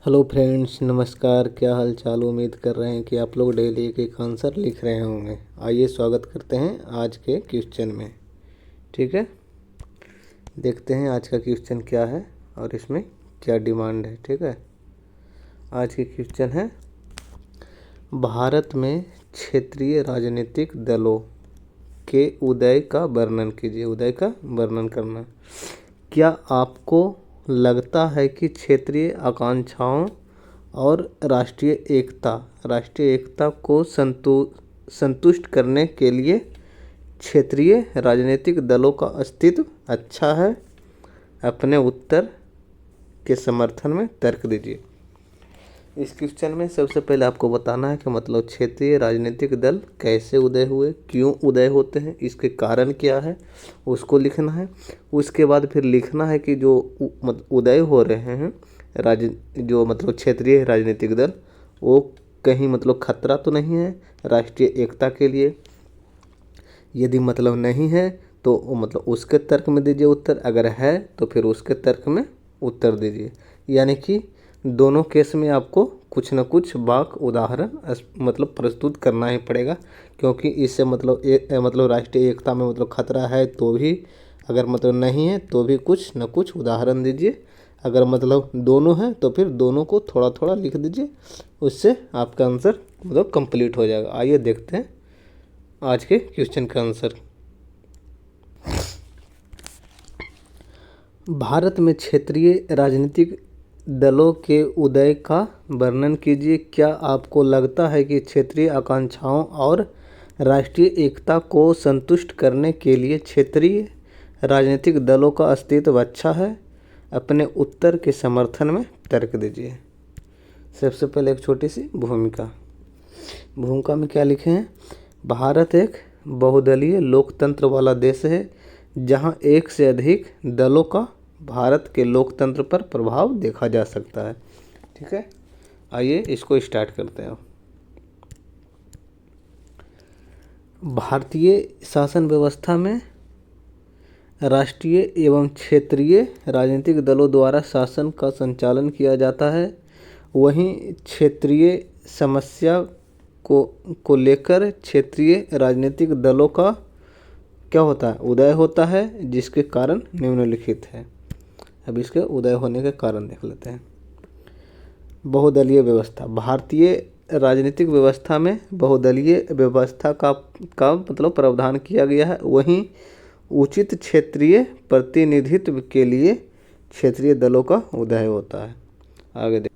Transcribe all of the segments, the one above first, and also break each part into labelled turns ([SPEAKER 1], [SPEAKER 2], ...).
[SPEAKER 1] Hello friends, नमस्कार। क्या हाल चाल। उम्मीद कर रहे हैं कि आप लोग डेली एक आंसर लिख रहे होंगे। आइए स्वागत करते हैं आज के क्वेश्चन में। ठीक है, देखते हैं आज का क्वेश्चन क्या है और इसमें क्या डिमांड है। ठीक है, आज के क्वेश्चन है, भारत में क्षेत्रीय राजनीतिक दलों के उदय का वर्णन कीजिए। उदय का वर्णन करना। क्या आपको लगता है कि क्षेत्रीय आकांक्षाओं और राष्ट्रीय एकता को संतुष्ट करने के लिए क्षेत्रीय राजनीतिक दलों का अस्तित्व अच्छा है? अपने उत्तर के समर्थन में तर्क दीजिए। इस क्वेश्चन में सबसे पहले आपको बताना है कि मतलब क्षेत्रीय राजनीतिक दल कैसे उदय हुए, क्यों उदय होते हैं, इसके कारण क्या है, उसको लिखना है। उसके बाद फिर लिखना है कि जो उदय हो रहे हैं जो मतलब क्षेत्रीय राजनीतिक दल, वो कहीं मतलब खतरा तो नहीं है राष्ट्रीय एकता के लिए। यदि मतलब नहीं है तो मतलब उसके तर्क में दीजिए उत्तर, अगर है तो फिर उसके तर्क में उत्तर दीजिए। यानी कि दोनों केस में आपको कुछ न कुछ वाक्य उदाहरण मतलब प्रस्तुत करना ही पड़ेगा, क्योंकि इससे मतलब राष्ट्रीय एकता में मतलब खतरा है तो भी, अगर मतलब नहीं है तो भी कुछ न कुछ उदाहरण दीजिए। अगर मतलब दोनों हैं तो फिर दोनों को थोड़ा थोड़ा लिख दीजिए, उससे आपका आंसर मतलब कंप्लीट हो जाएगा। आइए देखते हैं आज के क्वेश्चन का आंसर। भारत में क्षेत्रीय राजनीतिक दलों के उदय का वर्णन कीजिए। क्या आपको लगता है कि क्षेत्रीय आकांक्षाओं और राष्ट्रीय एकता को संतुष्ट करने के लिए क्षेत्रीय राजनीतिक दलों का अस्तित्व अच्छा है? अपने उत्तर के समर्थन में तर्क दीजिए। सबसे पहले एक छोटी सी भूमिका में क्या लिखे हैं? भारत एक बहुदलीय लोकतंत्र वाला देश है, जहां एक से अधिक दलों का भारत के लोकतंत्र पर प्रभाव देखा जा सकता है। ठीक है, आइए इसको स्टार्ट करते हैं। भारतीय शासन व्यवस्था में राष्ट्रीय एवं क्षेत्रीय राजनीतिक दलों द्वारा शासन का संचालन किया जाता है। वहीं क्षेत्रीय समस्या को लेकर क्षेत्रीय राजनीतिक दलों का क्या होता है? उदय होता है, जिसके कारण निम्नलिखित है। अब इसके उदय होने के कारण देख लेते हैं। बहुदलीय व्यवस्था। भारतीय राजनीतिक व्यवस्था में बहुदलीय व्यवस्था का मतलब प्रावधान किया गया है। वहीं उचित क्षेत्रीय प्रतिनिधित्व के लिए क्षेत्रीय दलों का उदय होता है। आगे देख,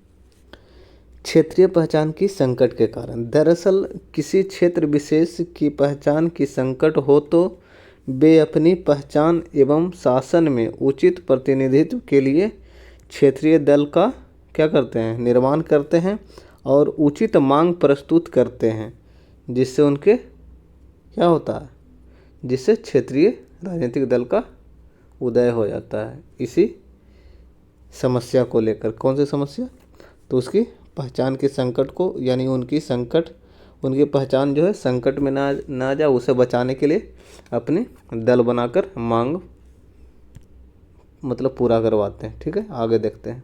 [SPEAKER 1] क्षेत्रीय पहचान की संकट के कारण। दरअसल किसी क्षेत्र विशेष की पहचान की संकट हो तो वे अपनी पहचान एवं शासन में उचित प्रतिनिधित्व के लिए क्षेत्रीय दल का क्या करते हैं? निर्माण करते हैं और उचित मांग प्रस्तुत करते हैं, जिससे उनके क्या होता है? जिससे क्षेत्रीय राजनीतिक दल का उदय हो जाता है। इसी समस्या को लेकर, कौन सी समस्या? तो उसकी पहचान के संकट को, यानी उनकी पहचान जो है संकट में ना जाए, उसे बचाने के लिए अपने दल बनाकर मांग मतलब पूरा करवाते हैं। ठीक है, आगे देखते हैं।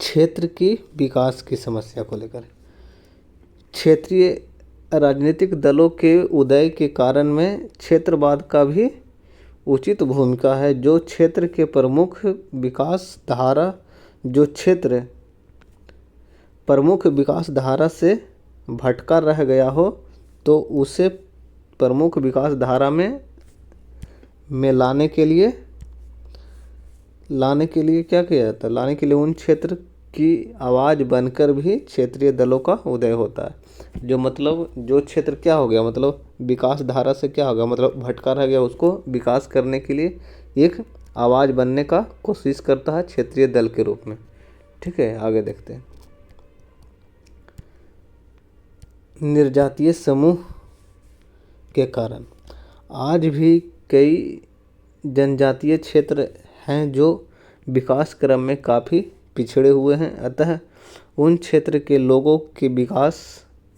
[SPEAKER 1] क्षेत्र की विकास की समस्या को लेकर। क्षेत्रीय राजनीतिक दलों के उदय के कारण में क्षेत्रवाद का भी उचित भूमिका है। जो क्षेत्र के प्रमुख विकास धारा से भटका रह गया हो तो उसे प्रमुख विकास धारा में लाने के लिए क्या किया जाता है? लाने के लिए उन क्षेत्र की आवाज़ बनकर भी क्षेत्रीय दलों का उदय होता है। जो क्षेत्र क्या हो गया, मतलब विकास धारा से क्या हो गया, मतलब भटका रह गया, उसको विकास करने के लिए एक आवाज़ बनने का कोशिश करता है क्षेत्रीय दल के रूप में। ठीक है, आगे देखते हैं। निर्जातीय समूह के कारण। आज भी कई जनजातीय क्षेत्र हैं जो विकास क्रम में काफ़ी पिछड़े हुए हैं। अतः उन क्षेत्र के लोगों की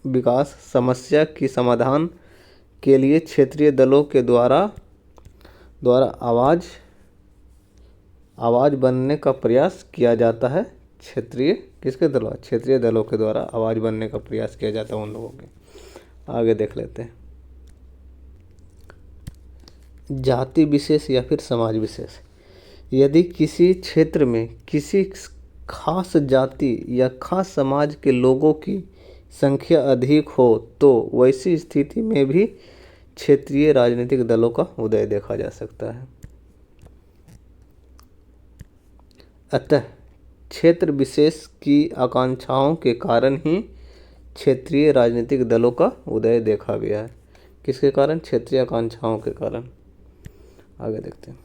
[SPEAKER 1] विकास समस्या की समाधान के लिए क्षेत्रीय दलों के द्वारा आवाज़ आवाज़ बनने का प्रयास किया जाता है क्षेत्रीय क्षेत्रीय दलों के द्वारा आवाज़ बनने का प्रयास किया जाता है उन लोगों के। आगे देख लेते हैं। जाति विशेष या फिर समाज विशेष। यदि किसी क्षेत्र में किसी खास जाति या खास समाज के लोगों की संख्या अधिक हो तो वैसी स्थिति में भी क्षेत्रीय राजनीतिक दलों का उदय देखा जा सकता है। अतः क्षेत्र विशेष की आकांक्षाओं के कारण ही क्षेत्रीय राजनीतिक दलों का उदय देखा गया है। किसके कारण? क्षेत्रीय आकांक्षाओं के कारण। आगे देखते हैं।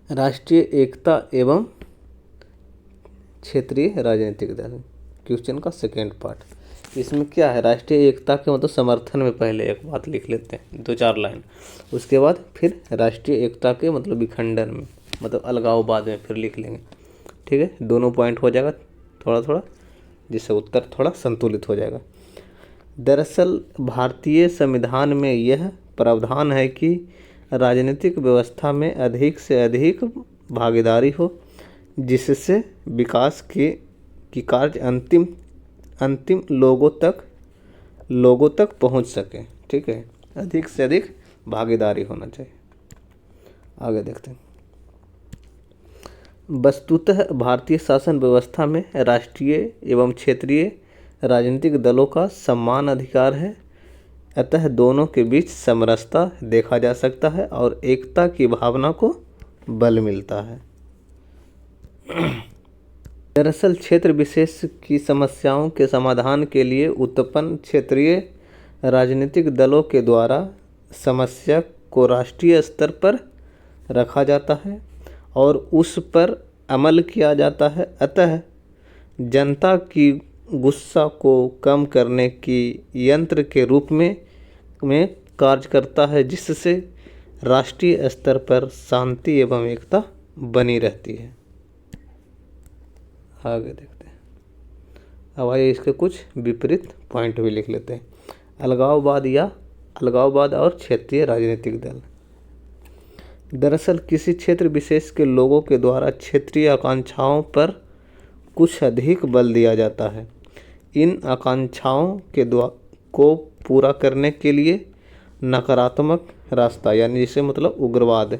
[SPEAKER 1] राष्ट्रीय एकता एवं क्षेत्रीय राजनीतिक दल, क्वेश्चन का सेकेंड पार्ट। इसमें क्या है? राष्ट्रीय एकता के मतलब समर्थन में पहले एक बात लिख लेते हैं, 2-4 लाइन। उसके बाद फिर राष्ट्रीय एकता के मतलब विखंडन में, मतलब अलगाववाद में फिर लिख लेंगे। ठीक है, दोनों पॉइंट हो जाएगा थोड़ा थोड़ा, जिससे उत्तर थोड़ा संतुलित हो जाएगा। दरअसल भारतीय संविधान में यह प्रावधान है कि राजनीतिक व्यवस्था में अधिक से अधिक भागीदारी हो, जिससे विकास की कार्य अंतिम लोगों तक पहुंच सके। ठीक है, अधिक से अधिक भागीदारी होना चाहिए। आगे देखते हैं। वस्तुतः भारतीय शासन व्यवस्था में राष्ट्रीय एवं क्षेत्रीय राजनीतिक दलों का समान अधिकार है, अतः दोनों के बीच समरसता देखा जा सकता है और एकता की भावना को बल मिलता है। दरअसल क्षेत्र विशेष की समस्याओं के समाधान के लिए उत्पन्न क्षेत्रीय राजनीतिक दलों के द्वारा समस्या को राष्ट्रीय स्तर पर रखा जाता है और उस पर अमल किया जाता है। अतः जनता की गुस्सा को कम करने की यंत्र के रूप में कार्य करता है, जिससे राष्ट्रीय स्तर पर शांति एवं एकता बनी रहती है। आगे देखते हैं। अब आइए इसके कुछ विपरीत पॉइंट भी लिख लेते हैं। अलगाववाद और क्षेत्रीय राजनीतिक दल। दरअसल किसी क्षेत्र विशेष के लोगों के द्वारा क्षेत्रीय आकांक्षाओं पर कुछ अधिक बल दिया जाता है। इन आकांक्षाओं को पूरा करने के लिए नकारात्मक रास्ता, यानी जिसे मतलब उग्रवाद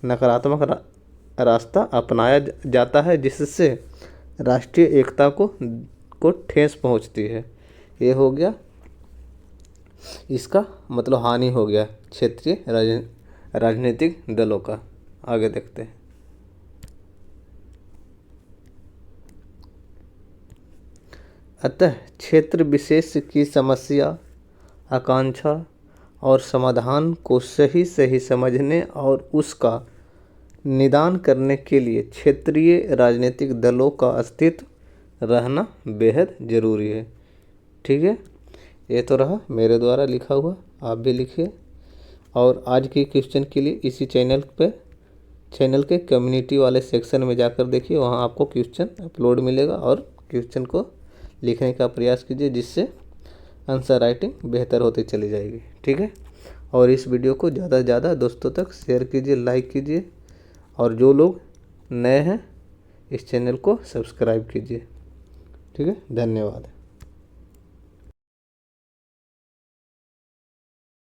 [SPEAKER 1] नकारात्मक रास्ता अपनाया जाता है, जिससे राष्ट्रीय एकता को ठेस पहुंचती है। ये हो गया, इसका मतलब हानि हो गया क्षेत्रीय राजनीतिक दलों का। आगे देखते हैं। अतः क्षेत्र विशेष की समस्या, आकांक्षा और समाधान को सही समझने और उसका निदान करने के लिए क्षेत्रीय राजनीतिक दलों का अस्तित्व रहना बेहद ज़रूरी है। ठीक है, ये तो रहा मेरे द्वारा लिखा हुआ, आप भी लिखिए। और आज की क्वेश्चन के लिए इसी चैनल के कम्युनिटी वाले सेक्शन में जाकर देखिए, वहाँ आपको क्वेश्चन अपलोड मिलेगा और क्वेश्चन को लिखने का प्रयास कीजिए, जिससे आंसर राइटिंग बेहतर होती चली जाएगी। ठीक है, और इस वीडियो को ज़्यादा से ज़्यादा दोस्तों तक शेयर कीजिए, लाइक कीजिए, और जो लोग नए हैं इस चैनल को सब्सक्राइब कीजिए। ठीक है, धन्यवाद।